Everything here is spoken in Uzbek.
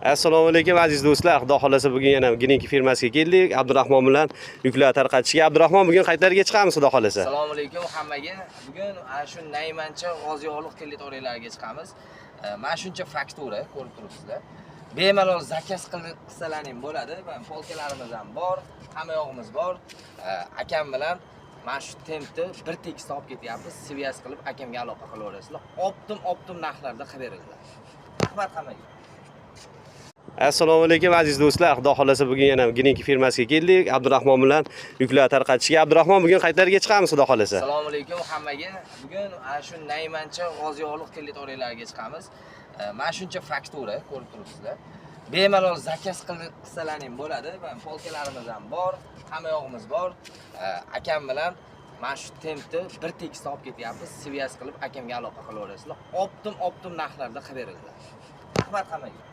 Assalomu alaykum aziz do'stlar. Xudo xolasa bugun yana Giniki firmasiga keldik. Abdurahmon bilan yuklar tarqatishga. Abdurahmon bugun qayerlarga chiqamiz Xudo xolasa? Assalomu alaykum hammaga. Bugun ana shu Naymancha G'oziyo'liq territoriyalariga chiqamiz. Mana shuncha faktura ko'rib turibsizlar. Bemalol zakaz qilsalaring bo'ladi. Polkalarimiz ham bor, hamma yog'imiz bor. Akam bilan mana shu tempni bir tekisda olib ketyapmiz. Sviyaz qilib akamga aloqa qilaverasizlar. Optim narxlarda xabar beringlar. Rahmat hammaga. Assalomu alaykum aziz do'stlar. Xudo xolasa bugun yana Giniki firmasiga keldik. Abdurahmon bilan yuklar tarqatishga. Abdurahmon bugun qayerlarga chiqamiz Xudo xolasa? Assalomu alaykum hammaga. Bugun ana shu Naymancha G'oziyo'liq territoriyalariga chiqamiz. Mana shuncha faktura ko'rib turibsizlar. Bemalol zakaz qilsalaring bo'ladi. Polkalarimiz ham bor, hamma yog'imiz bor. Akam bilan mana shu tempni bir tekisda olib ketyapmiz. Sviyaz qilib akamga aloqa qilaverasizlar. Optim narxlarda xabar beringlar. Rahmat hammaga.